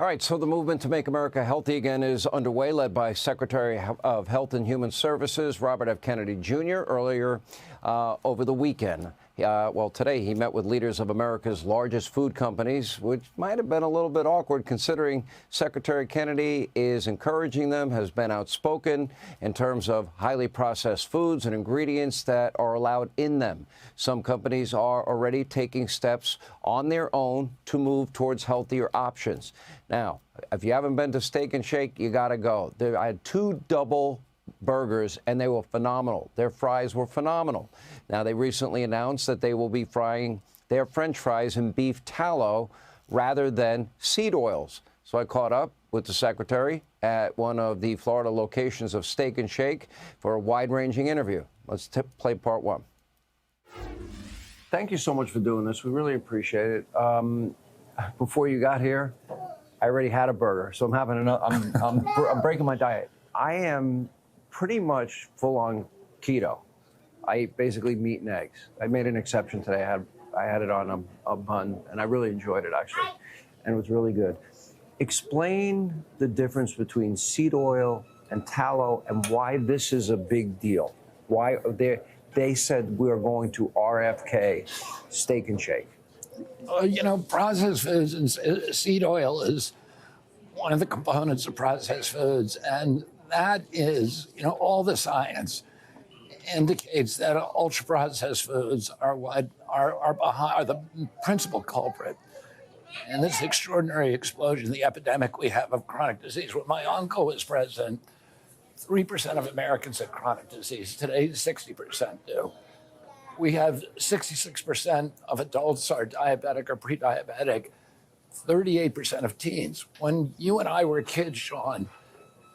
All right, so the movement to make America healthy again is underway, led by Secretary of Health and Human Services Robert F. Kennedy Jr. earlier over the weekend. Today he met with leaders of America's largest food companies, which might have been a little bit awkward considering Secretary Kennedy is encouraging them, has been outspoken in terms of highly processed foods and ingredients that are allowed in them. Some companies are already taking steps on their own to move towards healthier options. Now, if you haven't been to Steak and Shake, you got to go. I had 2 double burgers, and they were phenomenal. Their fries were phenomenal. Now, they recently announced that they will be frying their French fries in beef tallow rather than seed oils. So I caught up with the secretary at one of the Florida locations of Steak and Shake for a wide-ranging interview. Let's play part 1. Thank you so much for doing this. We really appreciate it. Before you got here, I already had a burger, so I'm having I'm breaking my diet. I am pretty much full-on keto. I eat basically meat and eggs. I made an exception today. I had it on a bun, and I really enjoyed it, actually, and it was really good. Explain the difference between seed oil and tallow and why this is a big deal. Why they said we are going to RFK Steak and Shake. Processed foods and seed oil is one of the components of processed foods, and that is, all the science indicates that ultra-processed foods are the principal culprit in this extraordinary explosion, the epidemic we have of chronic disease. When my uncle was president, 3% of Americans had chronic disease. Today, 60% do. We have 66% of adults are diabetic or pre-diabetic, 38% of teens. When you and I were kids, Sean,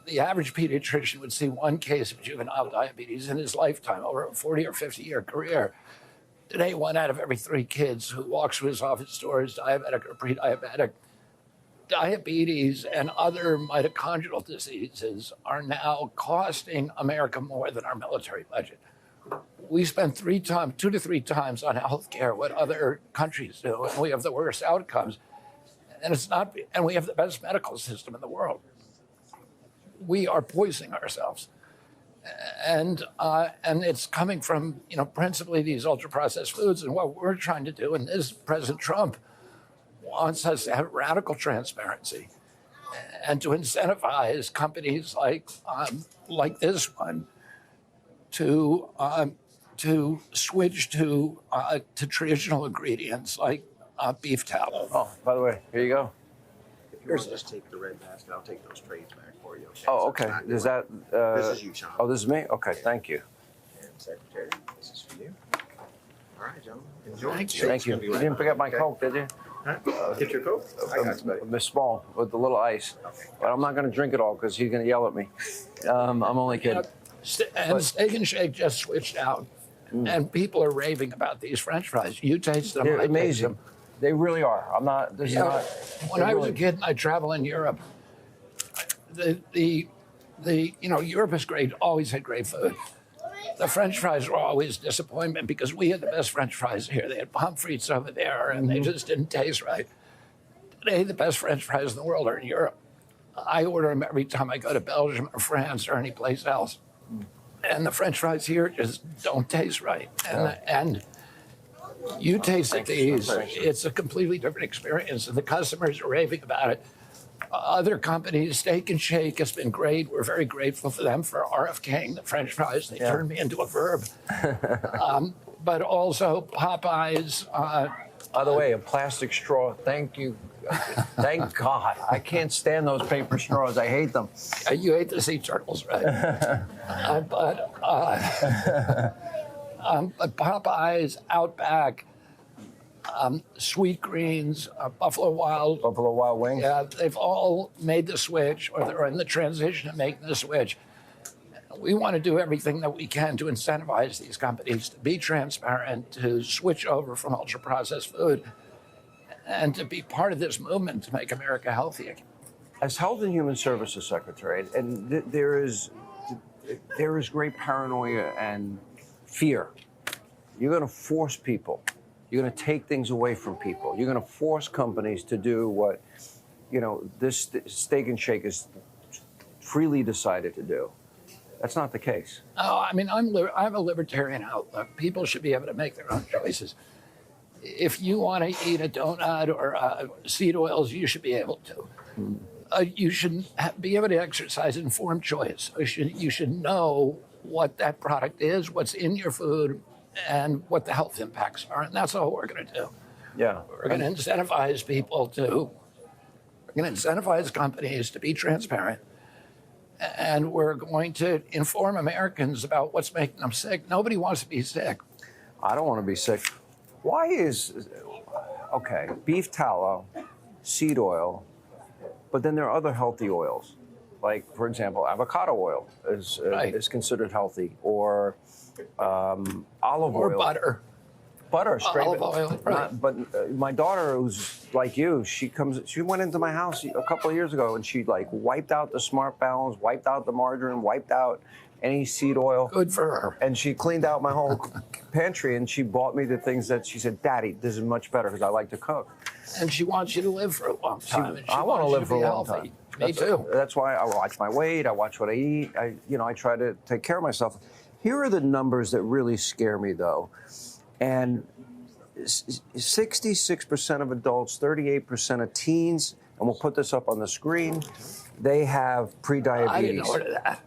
the average pediatrician would see 1 case of juvenile diabetes in his lifetime over a 40 or 50-year career. Today, 1 out of every 3 kids who walks through his office door is diabetic or pre-diabetic. Diabetes and other mitochondrial diseases are now costing America more than our military budget. We spend 2 to 3 times on healthcare what other countries do, and we have the worst outcomes. And we have the best medical system in the world. We are poisoning ourselves, and it's coming from principally these ultra-processed foods. And what we're trying to do, and this President Trump wants us to have radical transparency and to incentivize companies like this one to switch to traditional ingredients like beef tallow. Oh, by the way, here you go. If you want to just take the red basket, I'll take those trays back for you. Okay? Oh, okay. Is that? This is you, Sean. Oh, this is me? Okay, thank you. And Secretary, this is for you. All right, gentlemen. Enjoy. Thank you. You didn't forget my Coke, did you? Huh? Get your Coke? I got you, buddy. Miss Small with the little ice. Okay. But I'm not going to drink it all because he's going to yell at me. I'm only kidding. And Steak and Shake just switched out, and people are raving about these French fries. You taste them. They're I taste amazing. them. They really are. I'm not. This is not. When I was a kid and I travel in Europe, Europe is great. Always had great food. The French fries were always a disappointment because we had the best French fries here. They had pommes frites over there, and they just didn't taste right. Today, the best French fries in the world are in Europe. I order them every time I go to Belgium or France or any place else. And the French fries here just don't taste right. And you taste these, it's a completely different experience, and the customers are raving about it. Other companies, Steak and Shake has been great. We're very grateful for them for RFKing the French fries. They turned me into a verb. But also Popeyes. By the way, a plastic straw. Thank you. Thank God. I can't stand those paper straws. I hate them. You hate the sea turtles, right? But Popeyes, Outback, Sweet Greens, Buffalo Wild Wings. Yeah, they've all made the switch, or they're in the transition of making the switch. We want to do everything that we can to incentivize these companies to be transparent, to switch over from ultra-processed food, and to be part of this movement to make America healthy again. As Health and Human Services Secretary, and there is great paranoia and fear. You're going to force people. You're going to take things away from people. You're going to force companies to do what this steak and shake is freely decided to do. That's not the case. Oh, I mean, I have a libertarian outlook. People should be able to make their own choices. If you want to eat a donut or seed oils, you should be able to. You should be able to exercise informed choice. You should know what that product is, what's in your food, and what the health impacts are. And that's all we're going to do. Yeah. We're going to incentivize we're going to incentivize companies to be transparent. And we're going to inform Americans about what's making them sick. Nobody wants to be sick. I don't want to be sick. Why is, okay, beef tallow, seed oil, but then there are other healthy oils. Like, for example, avocado oil is considered healthy, or olive oil. Or butter. Butter, straight olive oil, right. But my daughter, who's like you, she went into my house a couple of years ago, and she like wiped out the Smart Balance, wiped out the margarine, wiped out any seed oil. Good for her. And she cleaned out my whole pantry, and she bought me the things that she said, "Daddy, this is much better because I like to cook." And she wants you to live for a long time. I want to live for a long time. Me too. That's why I watch my weight. I watch what I eat. I try to take care of myself. Here are the numbers that really scare me, though. And 66% of adults, 38% of teens, and we'll put this up on the screen, they have prediabetes. I didn't order that.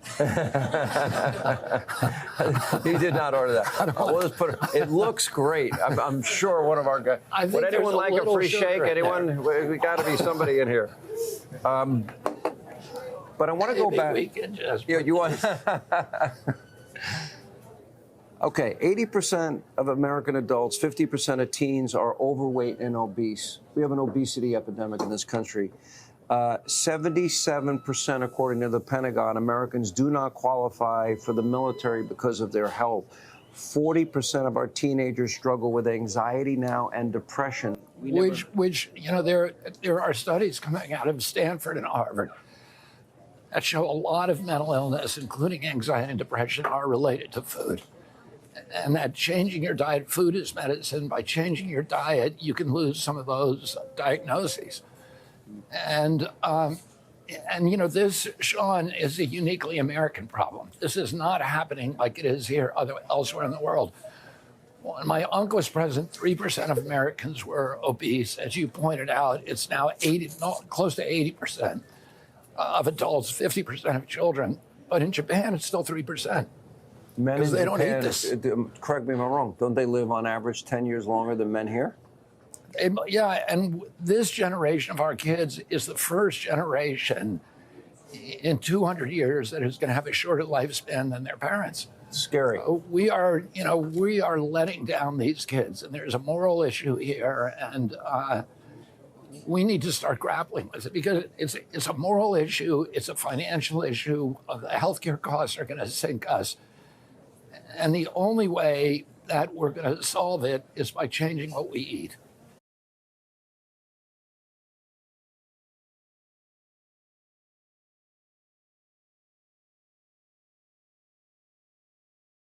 He did not order that. We'll just put it looks great. I'm sure one of our guys. Would anyone like a free shake? Anyone? We got to be somebody in here. But I want to go back. You want? Okay, 80% of American adults, 50% of teens are overweight and obese. We have an obesity epidemic in this country. 77%, according to the Pentagon, Americans do not qualify for the military because of their health. 40% of our teenagers struggle with anxiety now and depression. There are studies coming out of Stanford and Harvard that show a lot of mental illness, including anxiety and depression, are related to food. And that changing your diet, food is medicine. By changing your diet, you can lose some of those diagnoses. And this, Sean, is a uniquely American problem. This is not happening like it is here elsewhere in the world. When my uncle was president, 3% of Americans were obese. As you pointed out, it's now close to 80% of adults, 50% of children. But in Japan, it's still 3%. Men in they don't Japan, eat this. Correct me if I'm wrong, don't they live on average 10 years longer than men here? Yeah, and this generation of our kids is the first generation in 200 years that is going to have a shorter lifespan than their parents. Scary. So we are letting down these kids, and there's a moral issue here, and we need to start grappling with it because it's a moral issue, it's a financial issue. The healthcare costs are going to sink us. And the only way that we're going to solve it is by changing what we eat.